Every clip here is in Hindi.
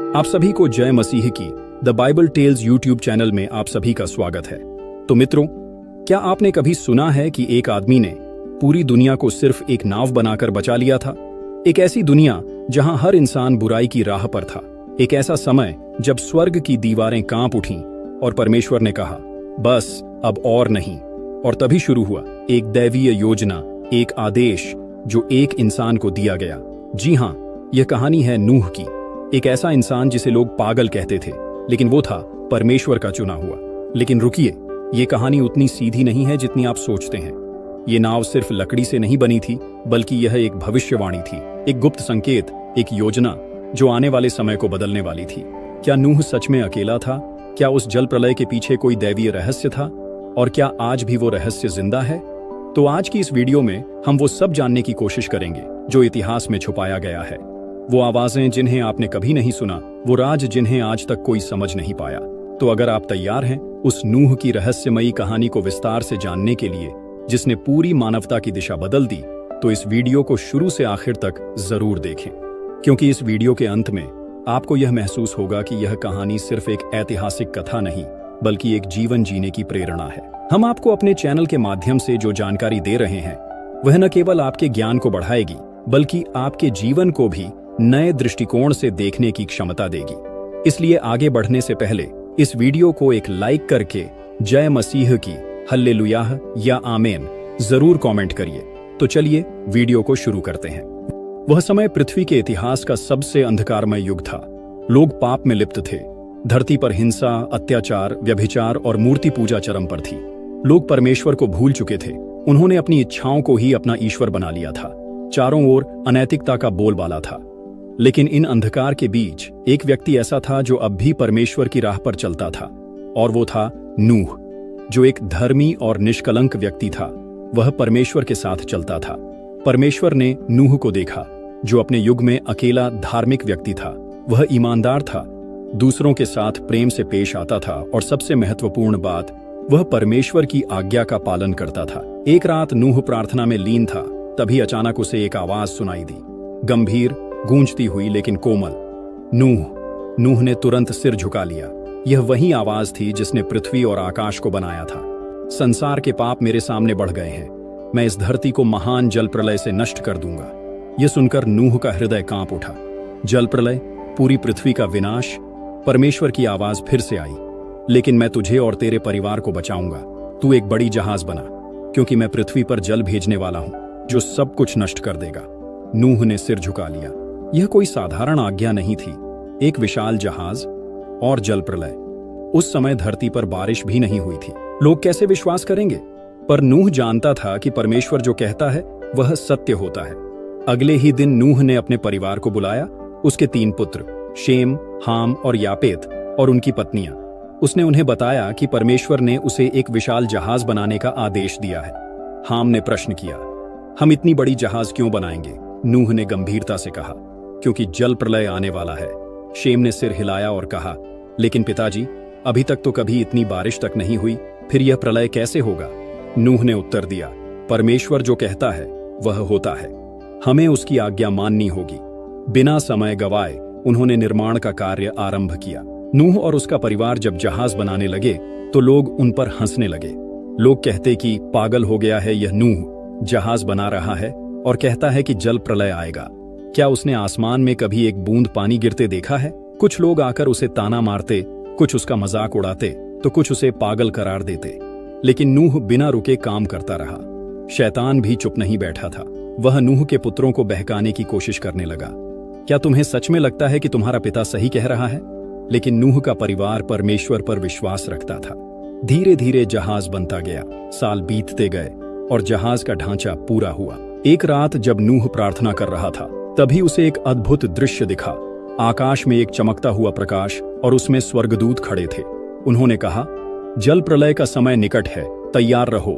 आप सभी को जय मसीह की the Bible tells YouTube channel में आप सभी का स्वागत है। तो मित्रों, क्या आपने कभी सुना है कि एक आदमी ने पूरी दुनिया को सिर्फ एक नाव बनाकर बचा लिया था? एक ऐसी दुनिया जहां हर इंसान बुराई की राह पर था। एक ऐसा समय जब स्वर्ग की दीवारें कांप उठीं और परमेश्वर ने कहा, बस अब और नहीं। और तभी शुरू हुआ एक दैवीय योजना, एक आदेश जो एक इंसान को दिया गया। जी हाँ, यह कहानी है नूह की। एक ऐसा इंसान जिसे लोग पागल कहते थे, लेकिन वो था परमेश्वर का चुना हुआ। लेकिन रुकिए, ये कहानी उतनी सीधी नहीं है जितनी आप सोचते हैं। ये नाव सिर्फ लकड़ी से नहीं बनी थी, बल्कि यह एक भविष्यवाणी थी, एक गुप्त संकेत, एक योजना जो आने वाले समय को बदलने वाली थी। क्या नूह सच में अकेला था? क्या उस जल प्रलय के पीछे कोई दैवीय रहस्य था? और क्या आज भी वो रहस्य जिंदा है? तो आज की इस वीडियो में हम वो सब जानने की कोशिश करेंगे जो इतिहास में छुपाया गया है। वो आवाजें जिन्हें आपने कभी नहीं सुना, वो राज जिन्हें आज तक कोई समझ नहीं पाया। तो अगर आप तैयार हैं उस नूह की रहस्यमयी कहानी को विस्तार से जानने के लिए, जिसने पूरी मानवता की दिशा बदल दी, तो इस वीडियो को शुरू से आखिर तक जरूर देखें, क्योंकि इस वीडियो के अंत में आपको यह महसूस होगा कि यह कहानी सिर्फ एक ऐतिहासिक कथा नहीं, बल्कि एक जीवन जीने की प्रेरणा है। हम आपको अपने चैनल के माध्यम से जो जानकारी दे रहे हैं, वह न केवल आपके ज्ञान को बढ़ाएगी, बल्कि आपके जीवन को भी नए दृष्टिकोण से देखने की क्षमता देगी। इसलिए आगे बढ़ने से पहले इस वीडियो को एक लाइक करके जय मसीह की, हल्लेलुयाह या आमेन जरूर कमेंट करिए। तो चलिए वीडियो को शुरू करते हैं। वह समय पृथ्वी के इतिहास का सबसे अंधकारमय युग था। लोग पाप में लिप्त थे। धरती पर हिंसा, अत्याचार, व्यभिचार और मूर्ति पूजा चरम पर थी। लोग परमेश्वर को भूल चुके थे। उन्होंने अपनी इच्छाओं को ही अपना ईश्वर बना लिया था। चारों ओर अनैतिकता का बोलबाला था। लेकिन इन अंधकार के बीच एक व्यक्ति ऐसा था जो अब भी परमेश्वर की राह पर चलता था, और वो था नूह, जो एक धर्मी और निष्कलंक व्यक्ति था। वह परमेश्वर के साथ चलता था। परमेश्वर ने नूह को देखा, जो अपने युग में अकेला धार्मिक व्यक्ति था। वह ईमानदार था, दूसरों के साथ प्रेम से पेश आता था, और सबसे महत्वपूर्ण बात, वह परमेश्वर की आज्ञा का पालन करता था। एक रात नूह प्रार्थना में लीन था। तभी अचानक उसे एक आवाज सुनाई दी, गंभीर, गूंजती हुई लेकिन कोमल, नूह। नूह ने तुरंत सिर झुका लिया। यह वही आवाज थी जिसने पृथ्वी और आकाश को बनाया था। संसार के पाप मेरे सामने बढ़ गए हैं। मैं इस धरती को महान जल प्रलय से नष्ट कर दूंगा। यह सुनकर नूह का हृदय कांप उठा। जल प्रलय, पूरी पृथ्वी का विनाश। परमेश्वर की आवाज फिर से आई, लेकिन मैं तुझे और तेरे परिवार को बचाऊंगा। तू एक बड़ी जहाज बना, क्योंकि मैं पृथ्वी पर जल भेजने वाला हूं जो सब कुछ नष्ट कर देगा। नूह ने सिर झुका लिया। यह कोई साधारण आज्ञा नहीं थी। एक विशाल जहाज और जल प्रलय। उस समय धरती पर बारिश भी नहीं हुई थी। लोग कैसे विश्वास करेंगे? पर नूह जानता था कि परमेश्वर जो कहता है वह सत्य होता है। अगले ही दिन नूह ने अपने परिवार को बुलाया, उसके 3 पुत्र शेम, हाम और यापेत, और उनकी पत्नियां। उसने उन्हें बताया कि परमेश्वर ने उसे एक विशाल जहाज बनाने का आदेश दिया है। हाम ने प्रश्न किया, हम इतनी बड़ी जहाज क्यों बनाएंगे? नूह ने गंभीरता से कहा, क्योंकि जल प्रलय आने वाला है। शेम ने सिर हिलाया और कहा, लेकिन पिताजी, अभी तक तो कभी इतनी बारिश तक नहीं हुई, फिर यह प्रलय कैसे होगा? नूह ने उत्तर दिया, परमेश्वर जो कहता है वह होता है। हमें उसकी आज्ञा माननी होगी। बिना समय गवाए उन्होंने निर्माण का कार्य आरंभ किया। नूह और उसका परिवार जब जहाज बनाने लगे तो लोग उन पर हंसने लगे। लोग कहते कि पागल हो गया है यह नूह, जहाज बना रहा है और कहता है कि जल प्रलय आएगा। क्या उसने आसमान में कभी एक बूंद पानी गिरते देखा है? कुछ लोग आकर उसे ताना मारते, कुछ उसका मजाक उड़ाते, तो कुछ उसे पागल करार देते। लेकिन नूह बिना रुके काम करता रहा। शैतान भी चुप नहीं बैठा था। वह नूह के पुत्रों को बहकाने की कोशिश करने लगा। क्या तुम्हें सच में लगता है कि तुम्हारा पिता सही कह रहा है? लेकिन नूह का परिवार परमेश्वर पर विश्वास रखता था। धीरे धीरे जहाज बनता गया। साल बीतते गए और जहाज का ढांचा पूरा हुआ। एक रात जब नूह प्रार्थना कर रहा था, तभी उसे एक अद्भुत दृश्य दिखा। आकाश में एक चमकता हुआ प्रकाश और उसमें स्वर्गदूत खड़े थे। उन्होंने कहा, जल प्रलय का समय निकट है, तैयार रहो।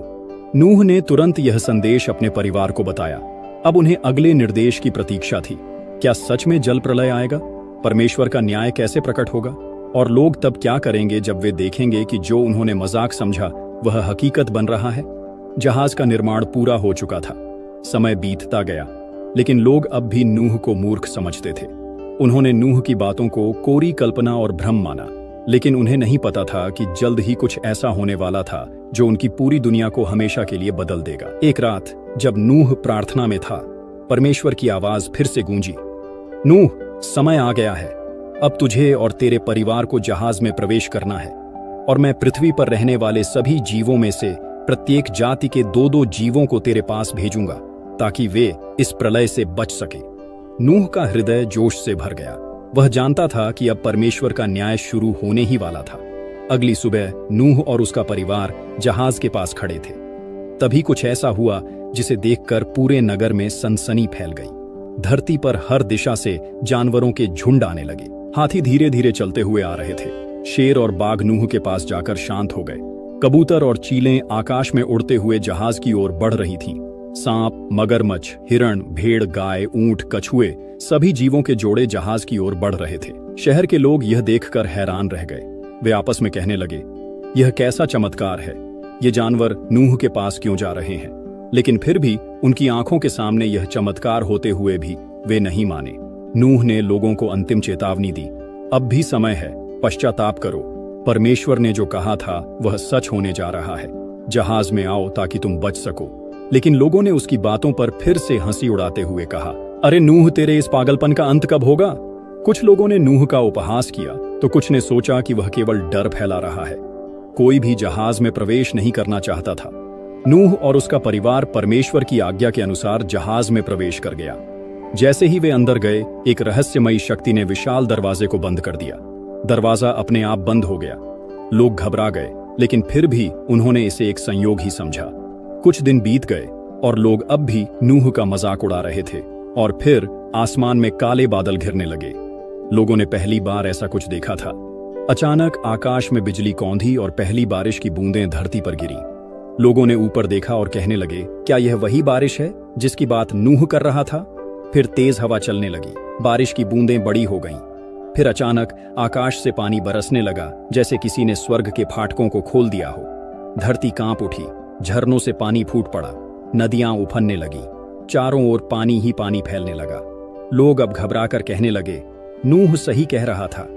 नूह ने तुरंत यह संदेश अपने परिवार को बताया। अब उन्हें अगले निर्देश की प्रतीक्षा थी। क्या सच में जल प्रलय आएगा? परमेश्वर का न्याय कैसे प्रकट होगा? और लोग तब क्या करेंगे जब वे देखेंगे कि जो उन्होंने मजाक समझा वह हकीकत बन रहा है? जहाज का निर्माण पूरा हो चुका था। समय बीतता गया, लेकिन लोग अब भी नूह को मूर्ख समझते थे। उन्होंने नूह की बातों को कोरी कल्पना और भ्रम माना, लेकिन उन्हें नहीं पता था कि जल्द ही कुछ ऐसा होने वाला था जो उनकी पूरी दुनिया को हमेशा के लिए बदल देगा। एक रात जब नूह प्रार्थना में था, परमेश्वर की आवाज फिर से गूंजी, नूह, समय आ गया है। अब तुझे और तेरे परिवार को जहाज में प्रवेश करना है, और मैं पृथ्वी पर रहने वाले सभी जीवों में से प्रत्येक जाति के 2-2 जीवों को तेरे पास भेजूंगा, ताकि वे इस प्रलय से बच सके। नूह का हृदय जोश से भर गया। वह जानता था कि अब परमेश्वर का न्याय शुरू होने ही वाला था। अगली सुबह नूह और उसका परिवार जहाज के पास खड़े थे। तभी कुछ ऐसा हुआ जिसे देखकर पूरे नगर में सनसनी फैल गई। धरती पर हर दिशा से जानवरों के झुंड आने लगे। हाथी धीरे धीरे चलते हुए आ रहे थे। शेर और बाघ नूह के पास जाकर शांत हो गए। कबूतर और चीलें आकाश में उड़ते हुए जहाज की ओर बढ़ रही थीं। सांप, मगरमच्छ, हिरण, भेड़, गाय, ऊंट, कछुए, सभी जीवों के जोड़े जहाज की ओर बढ़ रहे थे। शहर के लोग यह देखकर हैरान रह गए। वे आपस में कहने लगे, यह कैसा चमत्कार है, ये जानवर नूह के पास क्यों जा रहे हैं? लेकिन फिर भी उनकी आंखों के सामने यह चमत्कार होते हुए भी वे नहीं माने। नूह ने लोगों को अंतिम चेतावनी दी, अब भी समय है, पश्चाताप करो। परमेश्वर ने जो कहा था वह सच होने जा रहा है। जहाज में आओ ताकि तुम बच सको। लेकिन लोगों ने उसकी बातों पर फिर से हंसी उड़ाते हुए कहा, अरे नूह, तेरे इस पागलपन का अंत कब होगा? कुछ लोगों ने नूह का उपहास किया तो कुछ ने सोचा कि वह केवल डर फैला रहा है। कोई भी जहाज में प्रवेश नहीं करना चाहता था। नूह और उसका परिवार परमेश्वर की आज्ञा के अनुसार जहाज में प्रवेश कर गया। जैसे ही वे अंदर गए, एक रहस्यमयी शक्ति ने विशाल दरवाजे को बंद कर दिया। दरवाजा अपने आप बंद हो गया। लोग घबरा गए, लेकिन फिर भी उन्होंने इसे एक संयोग ही समझा। कुछ दिन बीत गए और लोग अब भी नूह का मजाक उड़ा रहे थे, और फिर आसमान में काले बादल घिरने लगे। लोगों ने पहली बार ऐसा कुछ देखा था। अचानक आकाश में बिजली कौंधी और पहली बारिश की बूंदें धरती पर गिरी। लोगों ने ऊपर देखा और कहने लगे, क्या यह वही बारिश है जिसकी बात नूह कर रहा था? फिर तेज हवा चलने लगी। बारिश की बूंदें बड़ी हो गईं। फिर अचानक आकाश से पानी बरसने लगा, जैसे किसी ने स्वर्ग के फाटकों को खोल दिया हो। धरती कांप उठी, झरनों से पानी फूट पड़ा, नदियां उफनने लगी, चारों ओर पानी ही पानी फैलने लगा। लोग अब घबराकर कहने लगे, नूह सही कह रहा था।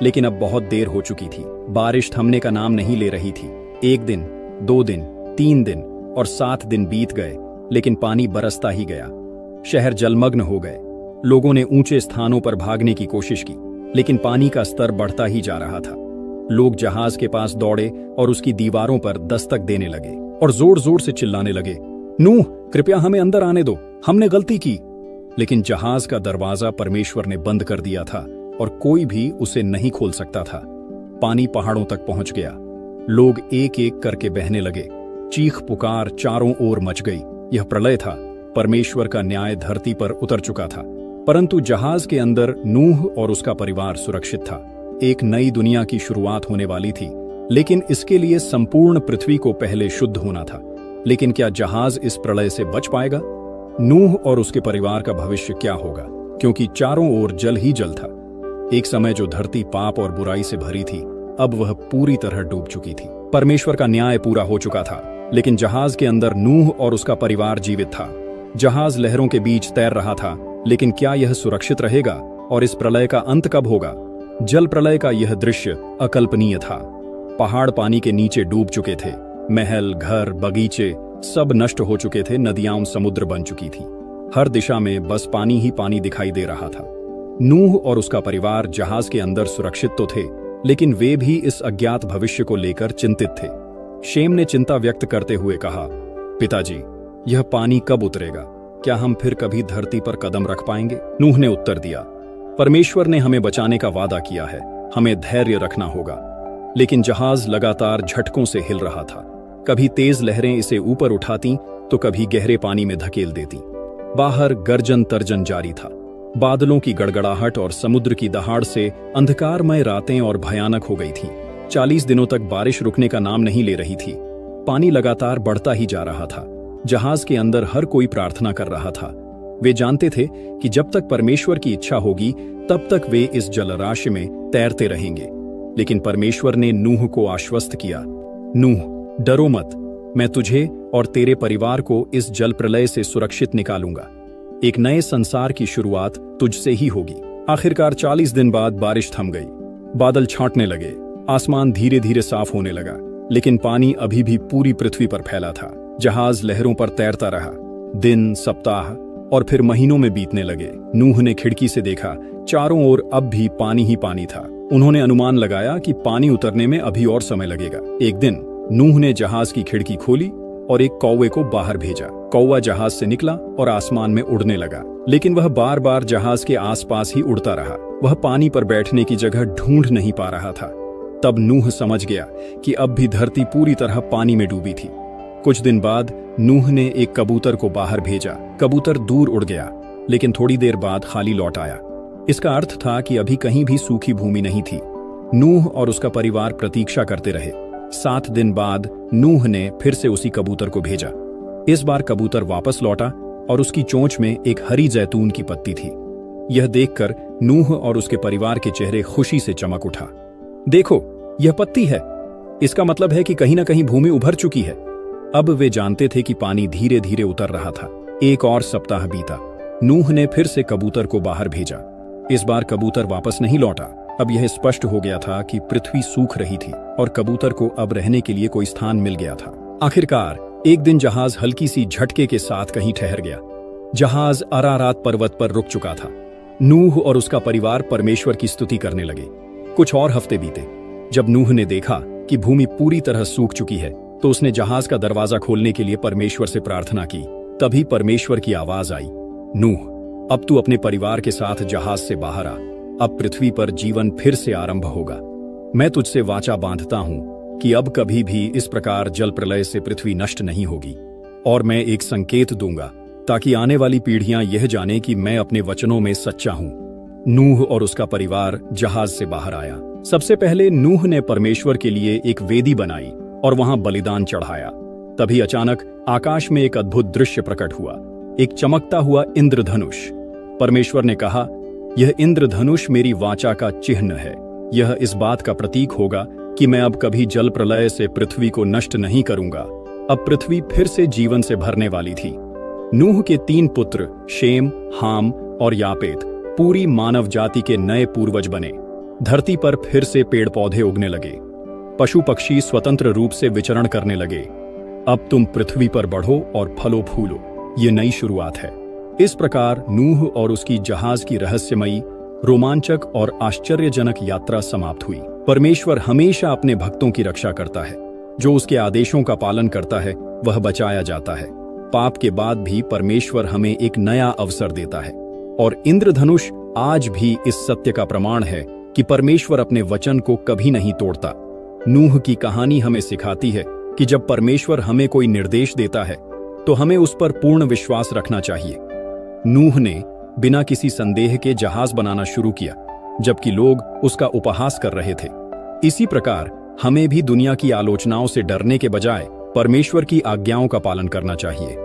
लेकिन अब बहुत देर हो चुकी थी। बारिश थमने का नाम नहीं ले रही थी। 1 दिन, 2 दिन, 3 दिन और 7 दिन बीत गए, लेकिन पानी बरसता ही गया। शहर जलमग्न हो गए। लोगों ने ऊंचे स्थानों पर भागने की कोशिश की, लेकिन पानी का स्तर बढ़ता ही जा रहा था। लोग जहाज के पास दौड़े और उसकी दीवारों पर दस्तक देने लगे और जोर जोर से चिल्लाने लगे, नूह, कृपया हमें अंदर आने दो, हमने गलती की। लेकिन जहाज का दरवाजा परमेश्वर ने बंद कर दिया था और कोई भी उसे नहीं खोल सकता था। पानी पहाड़ों तक पहुंच गया। लोग एक एक करके बहने लगे। चीख पुकार चारों ओर मच गई। यह प्रलय था। परमेश्वर का न्याय धरती पर उतर चुका था। परंतु जहाज के अंदर नूह और उसका परिवार सुरक्षित था। एक नई दुनिया की शुरुआत होने वाली थी, लेकिन इसके लिए संपूर्ण पृथ्वी को पहले शुद्ध होना था। लेकिन क्या जहाज इस प्रलय से बच पाएगा? नूह और उसके परिवार का भविष्य क्या होगा? क्योंकि चारों ओर जल ही जल था। एक समय जो धरती पाप और बुराई से भरी थी, अब वह पूरी तरह डूब चुकी थी। परमेश्वर का न्याय पूरा हो चुका था, लेकिन जहाज के अंदर नूह और उसका परिवार जीवित था। जहाज लहरों के बीच तैर रहा था, लेकिन क्या यह सुरक्षित रहेगा? और इस प्रलय का अंत कब होगा? जल प्रलय का यह दृश्य अकल्पनीय था। पहाड़ पानी के नीचे डूब चुके थे। महल, घर, बगीचे सब नष्ट हो चुके थे। नदियां समुद्र बन चुकी थी। हर दिशा में बस पानी ही पानी दिखाई दे रहा था। नूह और उसका परिवार जहाज के अंदर सुरक्षित तो थे, लेकिन वे भी इस अज्ञात भविष्य को लेकर चिंतित थे। शेम ने चिंता व्यक्त करते हुए कहा, पिताजी, यह पानी कब उतरेगा? क्या हम फिर कभी धरती पर कदम रख पाएंगे? नूह ने उत्तर दिया, परमेश्वर ने हमें बचाने का वादा किया है, हमें धैर्य रखना होगा। लेकिन जहाज लगातार झटकों से हिल रहा था। कभी तेज लहरें इसे ऊपर उठाती तो कभी गहरे पानी में धकेल देती। बाहर गर्जन तर्जन जारी था। बादलों की गड़गड़ाहट और समुद्र की दहाड़ से अंधकारमय रातें और भयानक हो गई थीं। 40 दिनों तक बारिश रुकने का नाम नहीं ले रही थी। पानी लगातार बढ़ता ही जा रहा था। जहाज के अंदर हर कोई प्रार्थना कर रहा था। वे जानते थे कि जब तक परमेश्वर की इच्छा होगी तब तक वे इस जलराशि में तैरते रहेंगे। लेकिन परमेश्वर ने नूह को आश्वस्त किया, नूह, डरो मत, मैं तुझे और तेरे परिवार को इस जल प्रलय से सुरक्षित निकालूंगा। एक नए संसार की शुरुआत तुझसे ही होगी। आखिरकार 40 दिन बाद बारिश थम गई। बादल छांटने लगे, आसमान धीरे धीरे साफ होने लगा, लेकिन पानी अभी भी पूरी पृथ्वी पर फैला था। जहाज लहरों पर तैरता रहा। दिन, सप्ताह और फिर महीनों में बीतने लगे। नूह ने खिड़की से देखा, चारों ओर अब भी पानी ही पानी था। उन्होंने अनुमान लगाया कि पानी उतरने में अभी और समय लगेगा। एक दिन नूह ने जहाज की खिड़की खोली और एक कौवे को बाहर भेजा। कौवा जहाज से निकला और आसमान में उड़ने लगा, लेकिन वह बार बार जहाज के आसपास ही उड़ता रहा। वह पानी पर बैठने की जगह ढूंढ नहीं पा रहा था। तब नूह समझ गया कि अब भी धरती पूरी तरह पानी में डूबी थी। कुछ दिन बाद नूह ने एक कबूतर को बाहर भेजा। कबूतर दूर उड़ गया, लेकिन थोड़ी देर बाद खाली लौट आया। इसका अर्थ था कि अभी कहीं भी सूखी भूमि नहीं थी। नूह और उसका परिवार प्रतीक्षा करते रहे। 7 दिन बाद नूह ने फिर से उसी कबूतर को भेजा। इस बार कबूतर वापस लौटा और उसकी चोंच में एक हरी जैतून की पत्ती थी। यह देखकर नूह और उसके परिवार के चेहरे खुशी से चमक उठा। देखो, यह पत्ती है। इसका मतलब है कि कहीं ना कहीं भूमि उभर चुकी है। अब वे जानते थे कि पानी धीरे धीरे उतर रहा था। एक और सप्ताह बीता। नूह ने फिर से कबूतर को बाहर भेजा। इस बार कबूतर वापस नहीं लौटा। अब यह स्पष्ट हो गया था कि पृथ्वी सूख रही थी और कबूतर को अब रहने के लिए कोई स्थान मिल गया था। आखिरकार एक दिन जहाज हल्की सी झटके के साथ कहीं ठहर गया। जहाज अरारात पर्वत पर रुक चुका था। नूह और उसका परिवार परमेश्वर की स्तुति करने लगे। कुछ और हफ्ते बीते। जब नूह ने देखा कि भूमि पूरी तरह सूख चुकी है, तो उसने जहाज का दरवाजा खोलने के लिए परमेश्वर से प्रार्थना की। तभी परमेश्वर की आवाज आई, नूह, अब तू अपने परिवार के साथ जहाज से बाहर आ। अब पृथ्वी पर जीवन फिर से आरंभ होगा। मैं तुझसे वाचा बांधता हूं कि अब कभी भी इस प्रकार जल प्रलय से पृथ्वी नष्ट नहीं होगी। और मैं एक संकेत दूंगा ताकि आने वाली पीढ़ियां यह जाने कि मैं अपने वचनों में सच्चा हूं। नूह और उसका परिवार जहाज से बाहर आया। सबसे पहले नूह ने परमेश्वर के लिए एक वेदी बनाई और वहां बलिदान चढ़ाया। तभी अचानक आकाश में एक अद्भुत दृश्य प्रकट हुआ, एक चमकता हुआ इंद्रधनुष। परमेश्वर ने कहा, यह इंद्रधनुष मेरी वाचा का चिन्ह है। यह इस बात का प्रतीक होगा कि मैं अब कभी जल प्रलय से पृथ्वी को नष्ट नहीं करूंगा। अब पृथ्वी फिर से जीवन से भरने वाली थी। नूह के 3 पुत्र शेम, हाम और यापेत पूरी मानव जाति के नए पूर्वज बने। धरती पर फिर से पेड़ पौधे उगने लगे। पशु पक्षी स्वतंत्र रूप से विचरण करने लगे। अब तुम पृथ्वी पर बढ़ो और फलो फूलो। ये नई शुरुआत है। इस प्रकार नूह और उसकी जहाज की रहस्यमयी, रोमांचक और आश्चर्यजनक यात्रा समाप्त हुई। परमेश्वर हमेशा अपने भक्तों की रक्षा करता है। जो उसके आदेशों का पालन करता है वह बचाया जाता है। पाप के बाद भी परमेश्वर हमें एक नया अवसर देता है। और इंद्रधनुष आज भी इस सत्य का प्रमाण है कि परमेश्वर अपने वचन को कभी नहीं तोड़ता। नूह की कहानी हमें सिखाती है कि जब परमेश्वर हमें कोई निर्देश देता है तो हमें उस पर पूर्ण विश्वास रखना चाहिए। नूह ने बिना किसी संदेह के जहाज बनाना शुरू किया, जबकि लोग उसका उपहास कर रहे थे। इसी प्रकार हमें भी दुनिया की आलोचनाओं से डरने के बजाय परमेश्वर की आज्ञाओं का पालन करना चाहिए।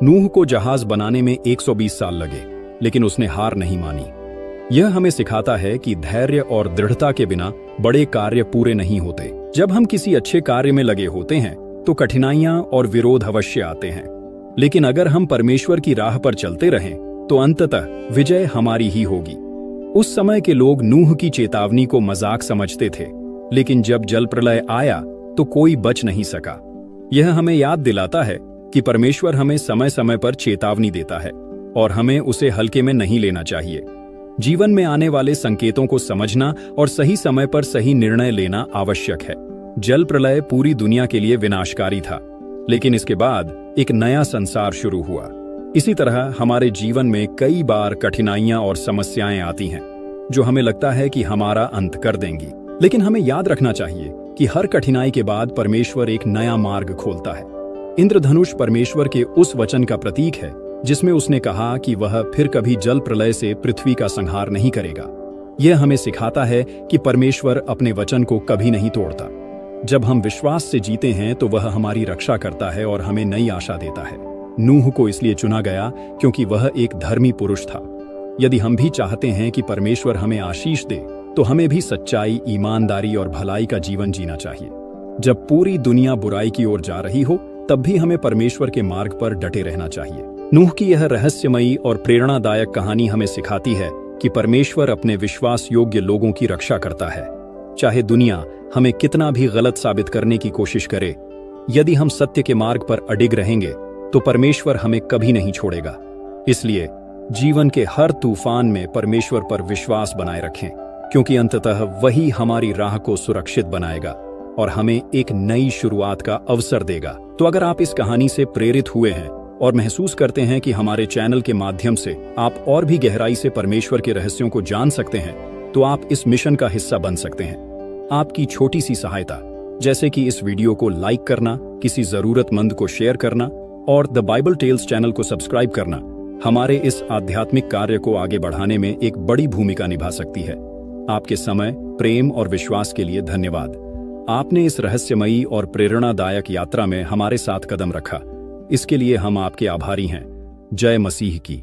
नूह को जहाज बनाने में 120 साल लगे, लेकिन उसने हार नहीं मानी। यह हमें सिखाता है कि धैर्य और दृढ़ता के बिना बड़े कार्य पूरे नहीं होते। जब हम किसी अच्छे कार्य में लगे होते हैं तो कठिनाइयां और विरोध अवश्य आते हैं, लेकिन अगर हम परमेश्वर की राह पर चलते रहें तो अंततः विजय हमारी ही होगी। उस समय के लोग नूह की चेतावनी को मजाक समझते थे, लेकिन जब जल प्रलय आया तो कोई बच नहीं सका। यह हमें याद दिलाता है कि परमेश्वर हमें समय समय पर चेतावनी देता है और हमें उसे हल्के में नहीं लेना चाहिए। जीवन में आने वाले संकेतों को समझना और सही समय पर सही निर्णय लेना आवश्यक है। जल प्रलय पूरी दुनिया के लिए विनाशकारी था, लेकिन इसके बाद एक नया संसार शुरू हुआ। इसी तरह हमारे जीवन में कई बार कठिनाइयां और समस्याएं आती हैं जो हमें लगता है कि हमारा अंत कर देंगी, लेकिन हमें याद रखना चाहिए कि हर कठिनाई के बाद परमेश्वर एक नया मार्ग खोलता है। इंद्रधनुष परमेश्वर के उस वचन का प्रतीक है जिसमें उसने कहा कि वह फिर कभी जल प्रलय से पृथ्वी का संहार नहीं करेगा। यह हमें सिखाता है कि परमेश्वर अपने वचन को कभी नहीं तोड़ता। जब हम विश्वास से जीते हैं तो वह हमारी रक्षा करता है और हमें नई आशा देता है। नूह को इसलिए चुना गया क्योंकि वह एक धर्मी पुरुष था। यदि हम भी चाहते हैं कि परमेश्वर हमें आशीष दे तो हमें भी सच्चाई, ईमानदारी और भलाई का जीवन जीना चाहिए। जब पूरी दुनिया बुराई की ओर जा रही हो तब भी हमें परमेश्वर के मार्ग पर डटे रहना चाहिए। नूह की यह रहस्यमयी और प्रेरणादायक कहानी हमें सिखाती है कि परमेश्वर अपने विश्वास योग्य लोगों की रक्षा करता है। चाहे दुनिया हमें कितना भी गलत साबित करने की कोशिश करे, यदि हम सत्य के मार्ग पर अडिग रहेंगे तो परमेश्वर हमें कभी नहीं छोड़ेगा। इसलिए जीवन के हर तूफान में परमेश्वर पर विश्वास बनाए रखें, क्योंकि अंततः वही हमारी राह को सुरक्षित बनाएगा और हमें एक नई शुरुआत का अवसर देगा। तो अगर आप इस कहानी से प्रेरित हुए हैं और महसूस करते हैं कि हमारे चैनल के माध्यम से आप और भी गहराई से परमेश्वर के रहस्यों को जान सकते हैं, तो आप इस मिशन का हिस्सा बन सकते हैं। आपकी छोटी सी सहायता, जैसे कि इस वीडियो को लाइक करना, किसी जरूरतमंद को शेयर करना और द बाइबल टेल्स चैनल को सब्सक्राइब करना, हमारे इस आध्यात्मिक कार्य को आगे बढ़ाने में एक बड़ी भूमिका निभा सकती है। आपके समय, प्रेम और विश्वास के लिए धन्यवाद। आपने इस रहस्यमयी और प्रेरणादायक यात्रा में हमारे साथ कदम रखा, इसके लिए हम आपके आभारी हैं। जय मसीह की।